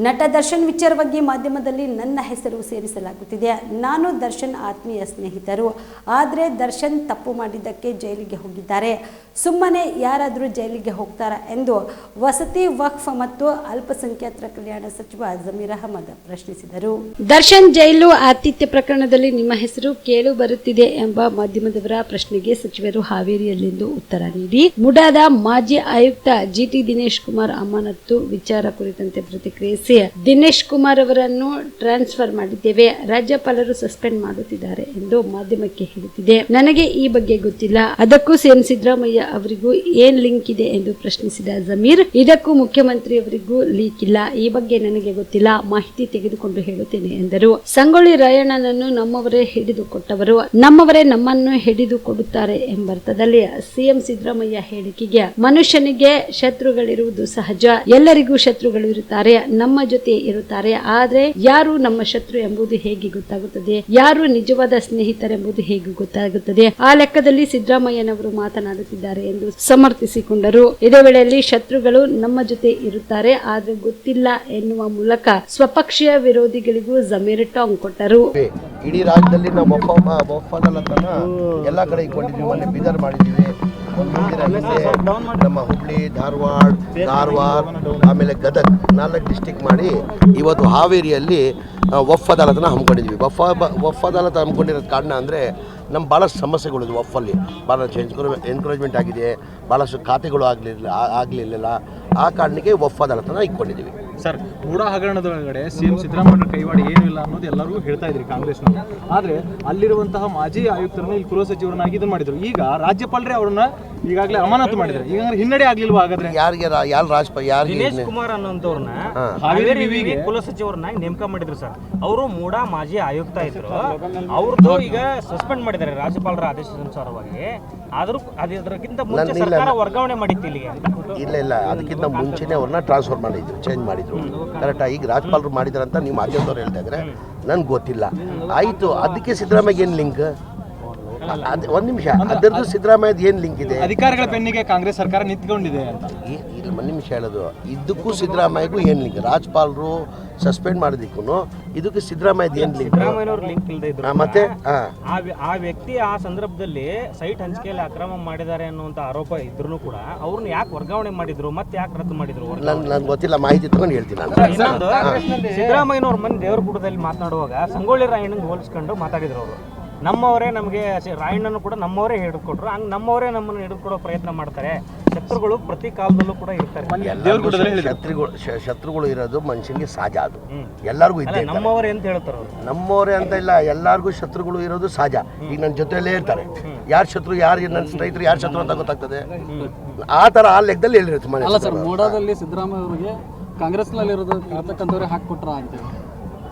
ನಟ ದರ್ಶನ್ ವಿಚಾರವಾಗಿ ಮಾಧ್ಯಮದಲ್ಲಿ ನನ್ನ ಹೆಸರು ಸೇರಿಸಲಾಗುತ್ತಿದೆ. ನಾನು ದರ್ಶನ್ ಆತ್ಮೀಯ ಸ್ನೇಹಿತರು. ಆದರೆ ದರ್ಶನ್ ತಪ್ಪು ಮಾಡಿದ್ದಕ್ಕೆ ಜೈಲಿಗೆ ಹೋಗಿದ್ದಾರೆ. ಸುಮ್ಮನೆ ಯಾರಾದರೂ ಜೈಲಿಗೆ ಹೋಗ್ತಾರಾ ಎಂದು ವಸತಿ ವಕ್ಫ್ ಮತ್ತು ಅಲ್ಪಸಂಖ್ಯಾತರ ಕಲ್ಯಾಣ ಸಚಿವ ಜಮೀರ್ ಅಹಮದ್ ಪ್ರಶ್ನಿಸಿದರು. ದರ್ಶನ್ ಜೈಲು ಆತಿಥ್ಯ ಪ್ರಕರಣದಲ್ಲಿ ನಿಮ್ಮ ಹೆಸರು ಕೇಳು ಬರುತ್ತಿದೆ ಎಂಬ ಮಾಧ್ಯಮದವರ ಪ್ರಶ್ನೆಗೆ ಸಚಿವರು ಹಾವೇರಿಯಲ್ಲಿಂದು ಉತ್ತರ ನೀಡಿ, ಮುಡಾದ ಮಾಜಿ ಆಯುಕ್ತ ಜಿಟಿ ದಿನೇಶ್ ಕುಮಾರ್ ಅಮಾನತು ವಿಚಾರ ಕುರಿತಂತೆ ಪ್ರತಿಕ್ರಿಯಿಸಿ, ದಿನೇಶ್ ಕುಮಾರ್ ಅವರನ್ನು ಟ್ರಾನ್ಸ್ಫರ್ ಮಾಡಿದ್ದೇವೆ, ರಾಜ್ಯಪಾಲರು ಸಸ್ಪೆಂಡ್ ಮಾಡುತ್ತಿದ್ದಾರೆ ಎಂದು ಮಾಧ್ಯಮಕ್ಕೆ ಹೇಳುತ್ತಿದೆ. ನನಗೆ ಈ ಬಗ್ಗೆ ಗೊತ್ತಿಲ್ಲ. ಅದಕ್ಕೂ ಸಿಎಂ ಸಿದ್ದರಾಮಯ್ಯ ಅವರಿಗೂ ಏನ್ ಲಿಂಕ್ ಇದೆ ಎಂದು ಪ್ರಶ್ನಿಸಿದ ಜಮೀರ್, ಇದಕ್ಕೂ ಮುಖ್ಯಮಂತ್ರಿ ಅವರಿಗೂ ಲೀಕ್ ಇಲ್ಲ. ಈ ಬಗ್ಗೆ ನನಗೆ ಗೊತ್ತಿಲ್ಲ. ಮಾಹಿತಿ ತೆಗೆದುಕೊಂಡು ಹೇಳುತ್ತೇನೆ ಎಂದರು. ಸಂಗೊಳ್ಳಿ ರಾಯಣ್ಣನನ್ನು ನಮ್ಮವರೇ ಹಿಡಿದುಕೊಟ್ಟವರು, ನಮ್ಮವರೇ ನಮ್ಮನ್ನು ಹಿಡಿದು ಕೊಡುತ್ತಾರೆ ಎಂಬರ್ಥದಲ್ಲಿ ಸಿಎಂ ಸಿದ್ದರಾಮಯ್ಯ ಹೇಳಿಕೆಗೆ ಮನುಷ್ಯನಿಗೆ ಶತ್ರುಗಳಿರುವುದು ಸಹಜ. ಎಲ್ಲರಿಗೂ ಶತ್ರುಗಳು ಇರುತ್ತಾರೆ, ನಮ್ಮ ಜೊತೆ ಇರುತ್ತಾರೆ. ಆದ್ರೆ ಯಾರು ನಮ್ಮ ಶತ್ರು ಎಂಬುದು ಹೇಗೆ ಗೊತ್ತಾಗುತ್ತದೆ? ಯಾರು ನಿಜವಾದ ಸ್ನೇಹಿತರೆಂಬುದು ಹೇಗೆ ಗೊತ್ತಾಗುತ್ತದೆ? ಆ ಲೆಕ್ಕದಲ್ಲಿ ಸಿದ್ದರಾಮಯ್ಯನವರು ಮಾತನಾಡುತ್ತಿದ್ದಾರೆ ಎಂದು ಸಮರ್ಥಿಸಿಕೊಂಡರು. ಇದೇ ವೇಳೆಯಲ್ಲಿ ಶತ್ರುಗಳು ನಮ್ಮ ಜೊತೆ ಇರುತ್ತಾರೆ, ಆದ್ರೆ ಗೊತ್ತಿಲ್ಲ ಎನ್ನುವ ಮೂಲಕ ಸ್ವಪಕ್ಷೀಯ ವಿರೋಧಿಗಳಿಗೂ ಜಮೀರ್ ಟಾಂಗ್ ಕೊಟ್ಟರು. ಇಡೀ ರಾಜ್ಯದಲ್ಲಿ ನಾವು ಎಲ್ಲ ಕಡೆ ಇಟ್ಕೊಂಡಿದ್ವಿ. ಮೊನ್ನೆ ಬೀದರ್ ಮಾಡಿದ್ದೀವಿ, ನಮ್ಮ ಹುಬ್ಳಿ, ಧಾರವಾಡ, ಆಮೇಲೆ ಗದಗ್ 4 ಡಿಸ್ಟಿಕ್ ಮಾಡಿ ಇವತ್ತು ಹಾವೇರಿಯಲ್ಲಿ ವಫ್ ಅದಾಲತನ ಹಮ್ಮಿಕೊಂಡಿದ್ವಿ. ವಫ್ ಅದಾಲತ್ ಹಮ್ಮಿಕೊಂಡಿರೋದು ಕಾರಣ ಅಂದರೆ ನಮ್ಮ ಭಾಳಷ್ಟು ಸಮಸ್ಯೆಗಳಿದ್ವು. ವಫಲ್ಲಿ ಭಾಳಷ್ಟು ಎನ್ಕರೇಜ್ಮೆಂಟ್ ಆಗಿದೆ, ಭಾಳಷ್ಟು ಖಾತೆಗಳು ಆಗಲಿಲ್ಲ. ಆ ಕಾರಣಕ್ಕೆ ವಫ್ ಅದಾಲತನ ಇಟ್ಕೊಂಡಿದ್ದೀವಿ. ಸರ್, ಮೂಡಾ ಹಗರಣದೊಳಗಡೆ ಸಿಎಂ ಸಿದ್ದರಾಮಯ್ಯ ಕೈವಾಡ ಏನೂ ಇಲ್ಲ ಅನ್ನೋದು ಎಲ್ಲರೂ ಹೇಳ್ತಾ ಇದ್ರಿ ಕಾಂಗ್ರೆಸ್ನವರು. ಆದರೆ ಅಲ್ಲಿರುವಂತಹ ಮಾಜಿ ಆಯುಕ್ತರನ್ನ ಇಲ್ಲಿ ಗೃಹ ಸಚಿವರನ್ನಾಗಿ ಇದನ್ನು ಮಾಡಿದ್ರು. ಈಗ ರಾಜ್ಯಪಾಲರೇ ಅವರನ್ನ ಈಗಾಗಲೇ ಅಮಾನತು ಮಾಡಿದ್ದಾರೆ. ಈಗ ಹಿನ್ನಡೆ ಆಗ್ಲಿಲ್ವಾ? ಹಾಗಾದ್ರೆ ದಿನೇಶ್ ಕುಮಾರ್ ಅನ್ನೋಂಥವ್ರನ್ನ ಹಾವೇರಿ ವಿವಿಗೆ ಕುಲ ಸಚಿವರನ್ನಾಗಿ ನೇಮಕ ಮಾಡಿದ್ರು ಸರ್. ಅವರು ಮೂಡಾ ಮಾಜಿ ಆಯುಕ್ತ ಇದ್ರು. ಅವ್ರದ್ದು ಈಗ ಸಸ್ಪೆಂಡ್ ಮಾಡಿದ್ದಾರೆ ರಾಜ್ಯಪಾಲರ ಆದೇಶಾನುಸಾರವಾಗಿ. ಆದರೂ ಅದಕ್ಕಿಂತ ಮುಂಚೆ ಸರ್ಕಾರ ವರ್ಗಾವಣೆ ಮಾಡಿತ್ತು ಇಲ್ಲಿಗೆ. ಇಲ್ಲ, ಅದಕ್ಕಿಂತ ಮುಂಚೆನೇ ಅವ್ರನ್ನ ಟ್ರಾನ್ಸ್ಫರ್ ಮಾಡಿದ್ರು, ಚೇಂಜ್ ಮಾಡಿದ್ರು. ಕರೆಕ್ಟಾ? ಈಗ ರಾಜ್ಯಪಾಲರು ಮಾಡಿದಾರೆ ಅಂತ ನೀವು ಮಾಧ್ಯಮದವ್ರು ಹೇಳ್ತಾ ಇದ್ರೆ ನನ್ಗೆ ಗೊತ್ತಿಲ್ಲ. ಆಯಿತು, ಅದಕ್ಕೆ ಸಿದ್ದರಾಮಯ್ಯ ಏನು ಲಿಂಕ್? ಒಂದು ನಿಮಿಷ, ಅದರದ್ದು ಸಿದ್ದರಾಮಯ್ಯದ ಏನು ಲಿಂಕ್ ಇದೆ? ಅಧಿಕಾರಿಗಳ ಬೆನ್ನಿಗೆ ಕಾಂಗ್ರೆಸ್ ಸರ್ಕಾರ ನಿಂತ್ಕೊಂಡಿದೆ ಅಂತ. ಇಲ್ಲ, ಒಂದು ನಿಮಿಷ ಹೇಳೋದು, ಇದಕ್ಕೂ ಸಿದ್ದರಾಮಯ್ಯಗೂ ಏನು ಲಿಂಕ್? ರಾಜ್ಯಪಾಲರು ಸಸ್ಪೆಂಡ್ ಮಾಡೋದಕ್ಕೂ ಇದಕ್ಕೆ ಸಿದ್ದರಾಮಯ್ಯದ ಏನು ಲಿಂಕ್? ಸಿದ್ದರಾಮಯ್ಯನವ್ರ ಲಿಂಕ್ ಇಲ್ಲದೆ ಇದ್ರು ಮತ್ತೆ ಆ ವ್ಯಕ್ತಿ ಆ ಸಂದರ್ಭದಲ್ಲಿ ಸೈಟ್ ಹಂಚಿಕೆಯಲ್ಲಿ ಅಕ್ರಮ ಮಾಡಿದ್ದಾರೆ ಅನ್ನುವಂತ ಆರೋಪ ಇದ್ರೂ ಕೂಡ ಅವ್ರನ್ನ ಯಾಕೆ ವರ್ಗಾವಣೆ ಮಾಡಿದ್ರು, ಮತ್ತೆ ಯಾಕೆ ರದ್ದು ಮಾಡಿದ್ರು? ನಂಗೆ ಗೊತ್ತಿಲ್ಲ, ಮಾಹಿತಿ ತಗೊಂಡು ಹೇಳ್ತೀನಿ ನಾನು. ಸಿದ್ದರಾಮಯ್ಯನವ್ರ ಮನೆ ದೇವರಗುಡದಲ್ಲಿ ಮಾತನಾಡುವಾಗ ಸಂಗೊಳ್ಳಿ ರಾಯಣ್ಣನ ಹೋಲಿಸ್ಕೊಂಡು ಮಾತಾಡಿದ್ರು. ಅವರು ನಮ್ಮವರೇ ನಮಗೆ ರಾಯಣ್ಣನು ಕೂಡ ನಮ್ಮವರೇ ಹಿಡಿದುಕೊಟ್ರು, ಹಂಗೆ ನಮ್ಮವರೇ ನಮ್ಮನ್ನು ಹಿಡಿದುಕೊಡೋ ಪ್ರಯತ್ನ ಮಾಡ್ತಾರೆ. ಶತ್ರುಗಳು ಪ್ರತಿ ಕಾಲದಲ್ಲೂ ಕೂಡ ಇರ್ತಾರೆ. ಶತ್ರುಗಳು ಇರೋದು ಮನುಷ್ಯನಿಗೆ ಸಹಜ, ಅದು ಎಲ್ಲರಿಗೂ ಇದ್ದೇ. ನಮ್ಮವರೇ ಅಂತ ಹೇಳ್ತಾರೆ ಅವರು. ನಮ್ಮವರೇ ಅಂತ ಇಲ್ಲ, ಎಲ್ಲರಿಗೂ ಶತ್ರುಗಳು ಇರೋದು ಸಹಜ. ಈಗ ನನ್ನ ಜೊತೆಯಲ್ಲೇ ಇರ್ತಾರೆ. ಯಾರು ಶತ್ರು, ಯಾರು ನನ್ನ ಸ್ನೇಹಿತರು, ಯಾರು ಶತ್ರು ಅಂತ ಗೊತ್ತಾಗ್ತದೆ. ಆ ಥರ ಆ ಲೆಕ್ಕದಲ್ಲಿ ಹೇಳಿರುತ್ತೆ. ಅಲ್ಲ ಸರ್, ಮೂಡಾದಲ್ಲಿ ಸಿದ್ದರಾಮಯ್ಯ ಅವರಿಗೆ ಕಾಂಗ್ರೆಸ್ನಲ್ಲಿ ಇರತಕ್ಕಂಥವ್ರೆ ಹಾಕ್ಕೊಟ್ರ ಅಂತೇಳಿ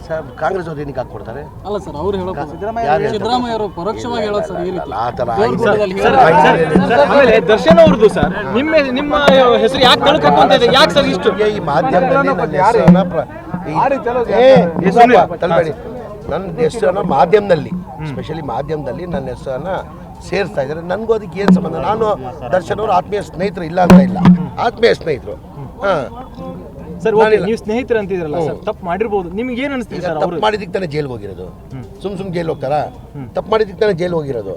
ಸರ್, ಕಾಂಗ್ರೆಸ್ ಅವ್ರು ಏನಕ್ಕೆ ಹಾಕ್ಕೊಡ್ತಾರೆ? ಅಲ್ಲ ಸರ್, ಅವ್ರು ಹೇಳೋ ಸಿದ್ದರಾಮಯ್ಯ ಅವರು ಪರೋಕ್ಷವಾಗಿ ಹೇಳೋದು ಸರ್ ಈ ರೀತಿ. ಆ ಥರ ದರ್ಶನ್ ಅವ್ರದ್ದು ಸರ್, ನಿಮ್ಮ ಹೆಸರು ಯಾಕೆ ತಳ್ಕೊಂತ ಇದೆ? ಯಾಕೆ ಸರ್ ಇಷ್ಟು ಈ ಮಾಧ್ಯಮದಲ್ಲಿ ನನ್ನ ಹೆಸರನ್ನ ಮಾಧ್ಯಮದಲ್ಲಿ, ಸ್ಪೆಷಲಿ ಮಾಧ್ಯಮದಲ್ಲಿ ನನ್ನ ಹೆಸರನ್ನ ಸೇರಿಸ್ತಾ ಇದ್ದಾರೆ. ನನಗೂ ಅದಕ್ಕೆ ಏನು ಸಂಬಂಧ? ನಾನು ದರ್ಶನ್ ಅವರು ಆತ್ಮೀಯ ಸ್ನೇಹಿತರು, ಇಲ್ಲ ಅಂತ ಇಲ್ಲ, ಆತ್ಮೀಯ ಸ್ನೇಹಿತರು. ಸರ್, ನೀವು ಸ್ನೇಹಿತರು ಅಂತಿದ್ರಲ್ಲ ಸರ್, ತಪ್ಪು ಮಾಡಿರ್ಬೋದು. ನಿಮ್ಗೆ ಏನು ಅನಿಸ್ತಿದೆ ಸರ್? ತಪ್ಪು ಮಾಡಿದ್ದಕ್ಕೆ ತಾನೇ ಜೈಲ್ಗೆ ಹೋಗಿರೋದು. ಸುಮ್ ಜೈಲ್ ಹೋಗ್ತಾರಾ? ತಪ್ಪು ಮಾಡಿದ್ದಕ್ಕೆ ತಾನೇ ಜೈಲ್ ಹೋಗಿರೋದು.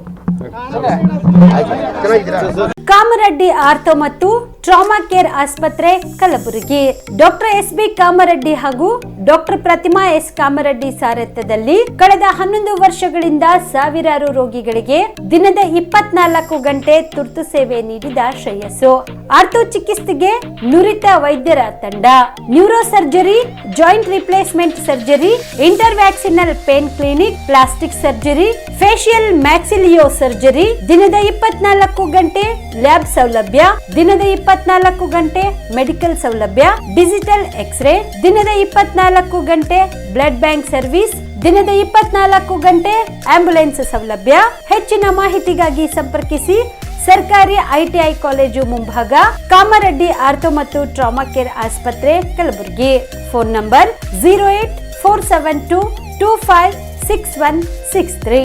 ಕಾಮರೆಡ್ಡಿ ಆರ್ಥೋ ಮತ್ತು ಟ್ರಾಮಾ ಕೇರ್ ಆಸ್ಪತ್ರೆ ಕಲಬುರಗಿ. Doctor S B. ಕಾಮರೆಡ್ಡಿ ಹಾಗೂ ಡಾಕ್ಟರ್ ಪ್ರತಿಮಾ ಎಸ್. ಕಾಮರೆಡ್ಡಿ ಸಾರಥ್ಯದಲ್ಲಿ ಕಳೆದ 11 ವರ್ಷಗಳಿಂದ ಸಾವಿರಾರು ರೋಗಿಗಳಿಗೆ ದಿನದ 24 ಗಂಟೆ ತುರ್ತು ಸೇವೆ ನೀಡಿದ ಶ್ರೇಯಸ್ಸು. ಆರ್ಥೋ ಚಿಕಿತ್ಸೆಗೆ ನುರಿತ ವೈದ್ಯರ ತಂಡ, neuro surgery, joint replacement surgery, interventional pain clinic, plastic surgery, facial maxillo surgery, ದಿನದ 24 ಗಂಟೆ ಲ್ಯಾಬ್ ಸೌಲಭ್ಯ, ದಿನದ 24 ಗಂಟೆ ಮೆಡಿಕಲ್ ಸೌಲಭ್ಯ, ಡಿಜಿಟಲ್ ಎಕ್ಸ್ರೇ, ದಿನದ 24 ಗಂಟೆ ಬ್ಲಡ್ ಬ್ಯಾಂಕ್ ಸರ್ವಿಸ್, ದಿನದ 24 ಗಂಟೆ ಆಂಬ್ಯುಲೆನ್ಸ್ ಸೌಲಭ್ಯ. ಹೆಚ್ಚಿನ ಮಾಹಿತಿಗಾಗಿ ಸಂಪರ್ಕಿಸಿ ಸರ್ಕಾರಿ ಐಟಿಐ ಕಾಲೇಜು ಮುಂಭಾಗ, ಕಾಮರೆಡ್ಡಿ ಆರ್ಥೋ ಮತ್ತು ಟ್ರಾಮಾ ಕೇರ್ ಆಸ್ಪತ್ರೆ ಕಲಬುರಗಿ. Phone number 084722566163.